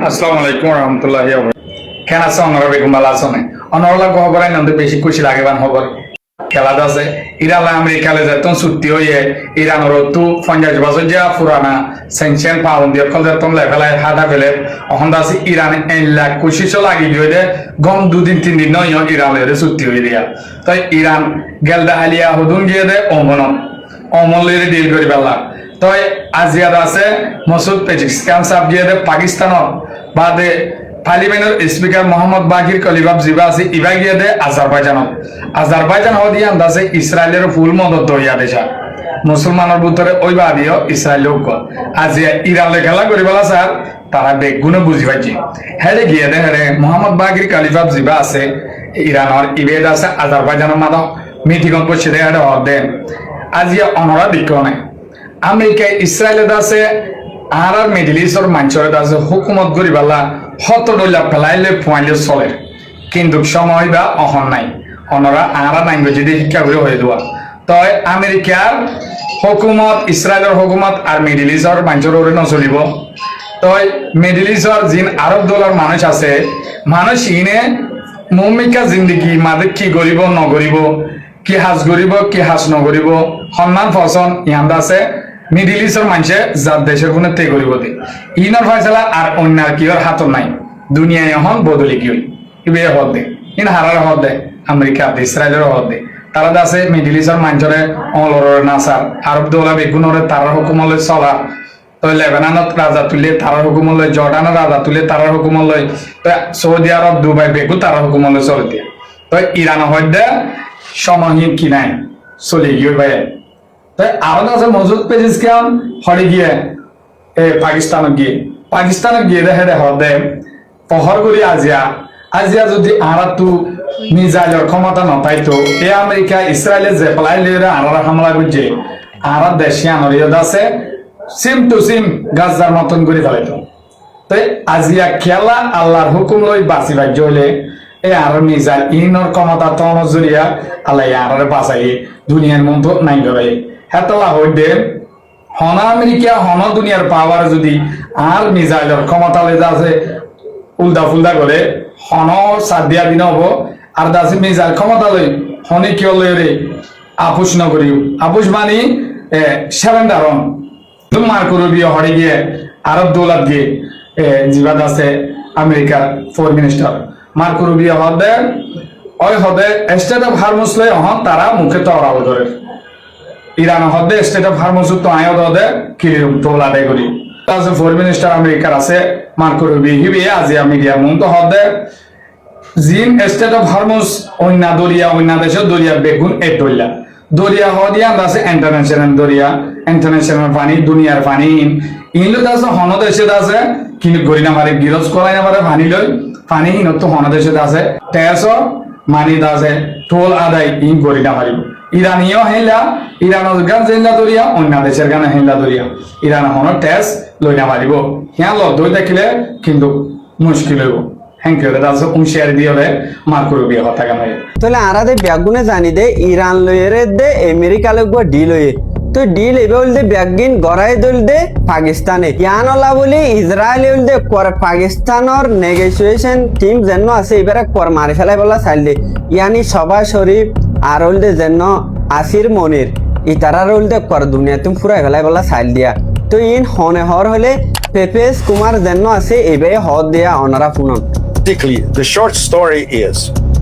আসসালামু আলাইকুম রহমতুল্লাহি কেন আছে অনরা বেগম ভালো আছো না অনরলা খবর নন্দে বেশি খুশি লাগেবান খবর খেলা আছে ইরান আমেরিকালে যেত চুক্তি হয়ে ইরানের তো 50 বছর যা পুরানা সেনশন পাউন্ড দিয়ে কল যেত লেভেলায় হাদা ফেলে এখন আছে ইরান 1 লাখ কোশিশ লাগি দিয়ে দে গম 2 দিন 3 দিন নয় ইরানের চুক্তি হয়ে দিয়া তাই ইরান গেলদা হালিয়া হুদুন গিয়ে দে অমলের ডিল করি বেলা তাই আজিয়াদ আছে মসুদ পেজিস্তান সাব গিয়ে দে পাকিস্তানত বাদে পার্লিমেন্টের স্পিকার মোহাম্মদ বাকির কলিবাব জিবা আছে ইবা গিয়ে দে আজারবাইজান হওয়া দিয়ে আন্দাজে ইসরায়েলের ফুল মদত হইয়া দেশা মুসলমানের ভিতরে ওই বাদিও ইসরায়েল আজি ইরানলে খেলা করি বেলা স্যার তারা বেগুনে বুঝি পাইছে হেরে গিয়ে দে হেরে মোহাম্মদ বাকির কলিবাব জিবা আছে ইরানের ইবেদ আছে আজারবাইজানের মাদক মিটিং করছে হেরে হর দেন আজি অনরা দিক নাই আমেরিকা ইসরায়েলের আছে আর মিডল ইস্টর মানুষের আছে হুকুমত করি বেলা হত ডলা ফেলাইলে ফুয়াইলে চলে কিন্তু সময় বা অহন নাই অনরা আরা নাইবে যদি শিক্ষা করে হয়ে দেওয়া তই আমেরিকার হুকুমত ইসরায়েলের হুকুমত আর মিডল ইস্টর মানুষের ওরে নচলিব তই মিডল ইস্টর যিন আরব দলার মানুষ আছে মানুষ ইনে মৌমিকা জিন্দগি মাদে কি করিব নকরিব কি হাজ করিব কি হাজ নকরিব সন্মান ফসন ইহান আছে মিডিল ইস্টর মানুষে যার দেশের গুণে তে করিব দে ইনার ফয়সালা আর অন্যার কিয়র হাতর নাই দুনিয়ায় এখন বদলি কি ইবে হদ দে ইন হারার হদ দে আমেরিকা ইসরায়েলের হদ দে তারা আছে মিডিল ইস্টর মানুষরে অলরের নাসার আরব দৌলা বেগুনরে তার হুকুমলে চলা তো লেবাননত রাজা তুলে তার হুকুমলে জর্ডানের রাজা তুলে তার হুকুমলে তো সৌদি আরব দুবাই বেগু তার হুকুমলে চলে দিয়ে তো ইরান হইতে সময়হীন কি নাই চলে গিয়ে ভাই তাই আরো আছে মজুদ পেজিস কেমন হরে গিয়ে পাকিস্তানে গিয়ে দেখে দে পহর করি আজিয়া যদি আরা তু মিজাইলের ক্ষমতা নথাইতো এ আমেরিকা ইসরায়েলে যে পেলাইলে আরা হামলা করছে আরা দেশে আনরিয়ত আছে সিম টু সিম গাছদার মতন করে ফেলাইতো তাই আজিয়া খেলা আল্লাহর হুকুম লই বাঁচি বাজ্য হইলে এ আর মিজাইল ইনর ক্ষমতা তো নজরিয়া আল্লাহ আরারে বাঁচাই দুনিয়ার মতো নাই ভাই হেতলা হইবে হন আমেরিকা হন দুনিয়ার পাওয়ার যদি আর মিজাইলের ক্ষমতা লেজা আছে উল্টা ফুলটা করে হন সাদিয়া দিন হবো আর দাসে মিজাইল ক্ষমতা লই হনে কি লই রে আপুস নকরি আপুস মানি সেভেন্ডার হন মার করবি হরে গিয়ে আরব দৌলত গিয়ে জিবাদ আছে আমেরিকার ফরেন মিনিস্টার মার করবি হদে ওই হদে স্টেট অফ হারমুস লই হন তারা মুখে তরাও ধরে ইরান হদে স্টেট অফ হারমুস তো আয়দ হদে কিলিম তোলা দেয় করি আছে ফরেন মিনিস্টার আমেরিকার আছে মার্কো রুবিও হিবি আজি মিডিয়া মুন তো হদে জিন স্টেট অফ হারমুস অন্য দেশে দরিয়া বেগুন এ দরিয়া হদিয়া আছে ইন্টারন্যাশনাল পানি দুনিয়ার পানি ইনলো আছে হন দেশে আছে কিন্তু গরিনা মারে গিরজ করাই না পারে পানি লই পানি ইন তো হন দেশে আছে তেসো মানি আছে টোল আদায় ইন গরিনা মারিব ইরানিও হেলা ইরানের গান জেলা দরিয়া অন্য দেশের গানে হেলা দরিয়া ইরান হন টেস লইনা মারিব হ্যাঁ দই দেখিলে কিন্তু মুশকিল হইব হ্যাঁ কেউ আছে শেয়ার দিয়ে মার্কো রুবিও কথা গান তাহলে আরাদে ব্যাগুনে জানি দে ইরান লইরে দে আমেরিকা লগো ডিল হয়ে তো ডিল এবে বলতে ব্যাগিন গড়াই দল দে পাকিস্তানে ইয়ানলা বলি ইসরায়েল দে কর পাকিস্তানের নেগোসিয়েশন টিম যেন আছে এবারে কর মারি ফেলাই বলা চাইল দে ইয়ানি সভা শরীফ আর দে যেন আসির মনির ইতারা রোল দে কর দুনিয়া তুমি ফুরাই ফেলাই বলা চাইল দিয়া তো ইন হনে হর হলে পেপেস কুমার যেন আছে এবে হদ দিয়া অনারা ফুনন The short story is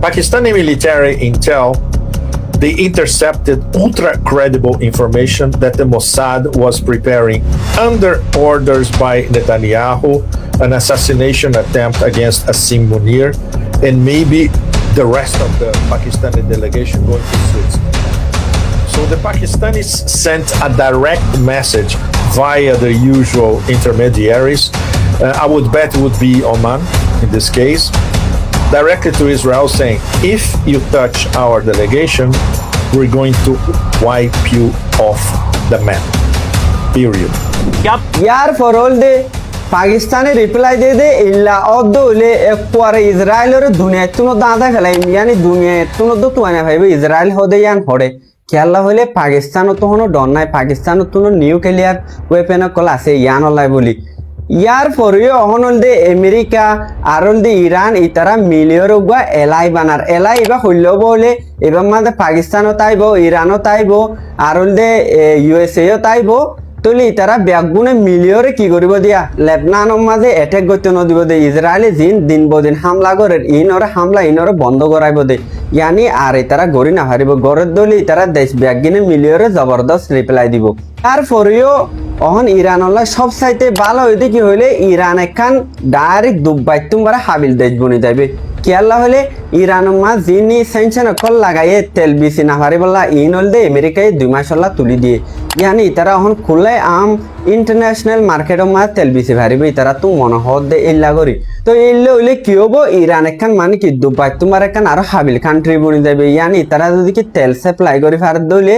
Pakistani military intel they intercepted ultra credible information that the Mossad was preparing under orders by Netanyahu an assassination attempt against Asim Munir and maybe the rest of the Pakistani delegation going to Switzerland. So the Pakistanis sent a direct message via the usual intermediaries. I would bet it would be Oman in this case, directly to Israel saying, if you touch our delegation, we're going to wipe you off the map. Period. यार for all they पाकिस्ताने reply दे दे इल्ला अब्दुल एक पर Israel और दुनिया तुनो दादा फैलाई यानी दुनिया तुनो दो तुआने भाई इजराइल हो दे यान होड़े খেলা হলে পাকিস্তানত তো কোনো ডর নাই পাকিস্তানত তো নিউক্লিয়ার ওয়েপেন কল আছে ইয়ান লাই বলি ইয়ার পরেও অহন হলদে আমেরিকা আর হলদে ইরান ইতারা মিলিয়র উগা এলাই বানার এলাই এবার হইল বলে এবার মাঝে পাকিস্তানও তাইব ইরানও তাইব আর হলদে ইউএসএও তাইব তলি তারা ব্যাগুনে মিলিয়রে কি করিব দিয়া লেবনানের মাঝে এটেক করতে নদিব দে ইসরায়েলে জিন দিন বদিন হামলা করে ইনরে হামলা ইনরে বন্ধ করাইব দে ইয়ানি আর তারা গড়ি না হারিব গড়ের দলি তারা দেশ ব্যাগিনে মিলিয়রে জবরদস্ত রিপ্লাই দিব তারপরেও অহন ইরানলা সব চাইতে ভালো হইতে কি হইলে ইরান এখান ডাইরেক্ট দুবাইতুম বারা হাবিল দেশ বনি যাবে কেয়াল্লা হলে ইরানের মা যিনি সেনশন অকল লাগাইয়ে তেল বিছি না পারি বললা ইন হল দে আমেরিকায় 2 মাস হল্লা তুলি দিয়ে ইয়ানি তারা এখন খুলে আম ইন্টারন্যাশনাল মার্কেটের মা তেল বিছি পারিবে তারা তো মনে হদ দে ইল্লা করি তো ইল্লে হইলে কি হবো ইরান এখান মানে কি দুবাই তোমার এখান আরো হাবিল কান্ট্রি বনি যাবে ইয়ানি তারা যদি কি তেল সাপ্লাই করি ফারত দইলে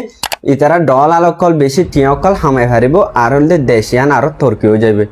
ইতারা ডলার অকল বেশি টিয়কল হামাই পারিব আর হলে দেশিয়ান আরো তুর্কিও যাবে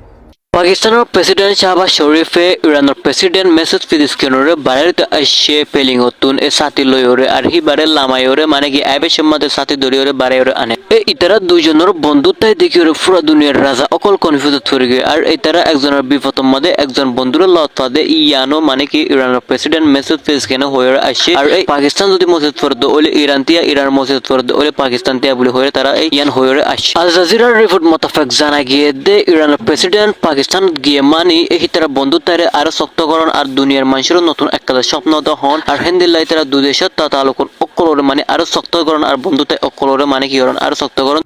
পাকিস্তানের প্রেসিডেন্ট শাহবাজ শরীফে ইরানের প্রেসিডেন্ট মেসুদ পেজেশকিয়ানরে বাড়িতে আসছে পেলিংতুন এ সাথী লয়রে আর হি বারে লামায়রে মানে কি আইবে সম্মতে সাথী দরিয়রে বাড়িরে আনে ইতারা দুইজনের বন্ধুত্বাই দেখিরে পুরো দুনিয়ার রাজা অকল কনফিউজ হয়ে গে আর ইতারা একজনের বিপদের মধ্যে একজন বন্ধুর লতাদে ইয়ানো মানে কি ইরানের প্রেসিডেন্ট মেসুদ পেজেশকিয়ান হয়ে আসছে আর এই পাকিস্তান যদি মসজিদ ফরদ ওলে ইরান তিয়া ইরান মসজিদ ফরদ ওলে পাকিস্তান তিয়া বলে হয়ে তারা এই ইয়ান হয়ে আসছে আল জাজিরার রিপোর্ট মোতাবেক জানা গিয়ে দে ইরানের প্রেসিডেন্ট পাকিস্তান গিয়ে মানি এই তারা বন্ধুত্বারে আরো শক্তকরণ আর দুনিয়ার মানুষের নতুন একটা স্বপ্ন হন আর হেন্দিল্লাই তারা দুই দেশের তালুক অকলরে মানে আরো শক্তকরণ আর বন্ধুত্ব অকলরে মানে কি করেন আরো শক্তকরণ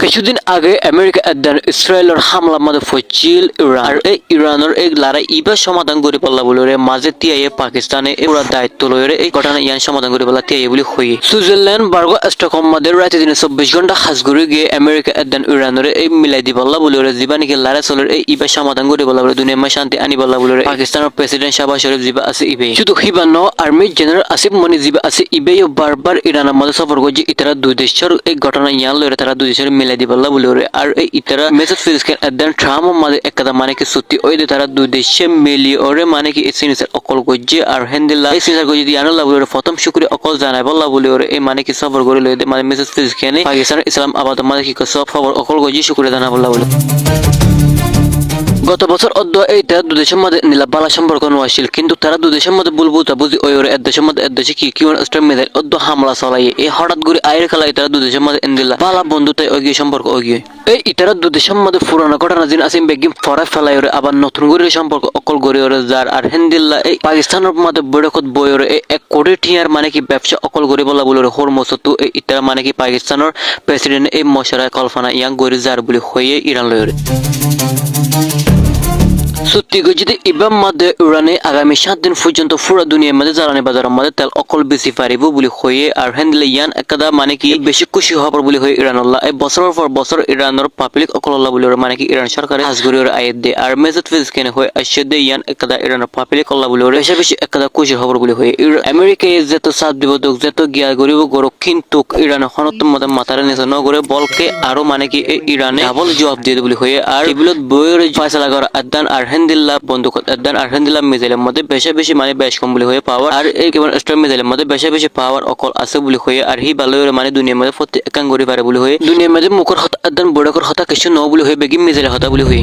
কিছুদিন আগে আমেরিকা একদিন ইসরায়েলের হামলার মধ্যে ফচিল ইরান আর এই ইরানের এই লড়াই ইবার সমাধান করে পাল্লা বলে মাঝে তিয়াইয়ে পাকিস্তানে পুরো দায়িত্ব লয়ে এই ঘটনা ইয়ান সমাধান করে পাল্লা তিয়াইয়ে বলে হই সুইজারল্যান্ড বার্গো স্টকহোম মধ্যে রাতে দিনে 24 ঘন্টা হাজ করে গিয়ে আমেরিকা একদিন ইরানের এই মিলাই দি পাল্লা বলে জীবা নাকি লড়াই চলের এই ইবার সমাধান করে পাল্লা বলে দুনিয়ার মধ্যে শান্তি আনি পাল্লা বলে পাকিস্তানের প্রেসিডেন্ট শাহবাজ শরীফ জিবা আছে ইবে শুধু হিবানো আর্মি জেনারেল আসিফ মনি জিবা আছে ইবেও বারবার ইরানের মধ্যে সফর করছে ইতারা দুই দেশের এই ঘটনা ইয়ান লয়ে তারা দুই দেশের মিলাই দি পাল্লা বলে আর এই ইতারা মেসেজ পেজেশকিয়ান একদিন ট্রাম্প মধ্যে একটা মানে কি সত্যি ওই তারা দুই দেশে মিলিয়রে মানে কি সিনিসার অকল গজ্জে আর হেন্দিল্লা এই সিনিসার গজ্জে দিয়ে আনলা বলে প্রথম শুক্রিয়া অকল জানাই বললা বলে এই মানে কি সফর করে লইতে মানে মেসেজ পেজেশকিয়ানে পাকিস্তান ইসলাম আবাদ মানে কি সব খবর অকল গজ্জে শুক্রিয়া জানা বললা বলে গত বছর এইটা দুই দেশের মধ্যে নীলা বালা সম্পর্ক নছিল কিন্তু তারা দুই দেশের মধ্যে বুলবুতা বুঝি ওই এক দেশের মধ্যে এক দেশে কি স্টার মেজাইল হামলা চালাই এই হঠাৎ করে আয়ের খেলা তারা দুই দেশের মধ্যে এন্দিলা বালা বন্ধুতাই ওই সম্পর্ক ওই এই ইতারা দুই দেশের মধ্যে পুরানো ঘটনা দিন আসিম বেগিম ফরা ফেলাই আবার নতুন করে সম্পর্ক অকল গড়ে যার আর হেন্দিল্লা এই পাকিস্তানের মধ্যে বড়কত বইরে এই 1 কোটি টিয়ার মানে কি ব্যবসা অকল গড়ে বলা বলে হরমসতু এই ইতারা মানে কি পাকিস্তানের প্রেসিডেন্ট এই মশারা কল্পনা ইয়াং গড়ে যার বলে হয়ে ইরান লয়রে সত্যি যদি ইবাম মধ্যে ইরানে আগামী 7 দিন পর্যন্ত পুরো দুনিয়ার মধ্যে জ্বালানি বাজারের মধ্যে তেল অকল বেশি পারিব বলে হয়ে আর হেন্দিলে ইয়ান একটা মানে কি বেশি খুশি হবার বলে হয়ে ইরানল্লাহ এই বছরের পর বছর ইরানের পাবলিক অকল্লাহ বলে মানে কি ইরান সরকারের হাজগুরির আয়াত দে আর মেসেজ পেজেশকিয়ান হয়ে আসছে দে ইয়ান একটা ইরানের পাবলিক অল্লাহ বলে বেশি বেশি একটা খুশি হবার বলে হয়ে আমেরিকায় যত সাথ দিব যত গিয়া গরিব গরো কিন্তু ইরানের হনতম মধ্যে মাথার নিচে ন করে বলকে আরো মানে কি ইরানে ডাবল জবাব দিয়ে বলে হয়ে আর এগুলো বইয়ের ফয়সালা করা আদান আর হেন্দিল্লা বন্ধু আদান আর হেন্দিল্লা মিসাইলের মধ্যে বেশি বেশি মানে বেশ কম বলে হয়ে পাওয়ার আর এই কেবল স্টার মিসাইলের মধ্যে বেশি বেশি পাওয়ার অকল আছে বলে হয়ে আর হি ভালো মানে দুনিয়ার মধ্যে প্রত্যেক একাং গরি পারে বলে হয়ে দুনিয়ার মধ্যে মুখর হতা আদান বড়কর হতা কিছু ন বলে হয়ে বেগিম মিসাইলের হতা বলে হয়ে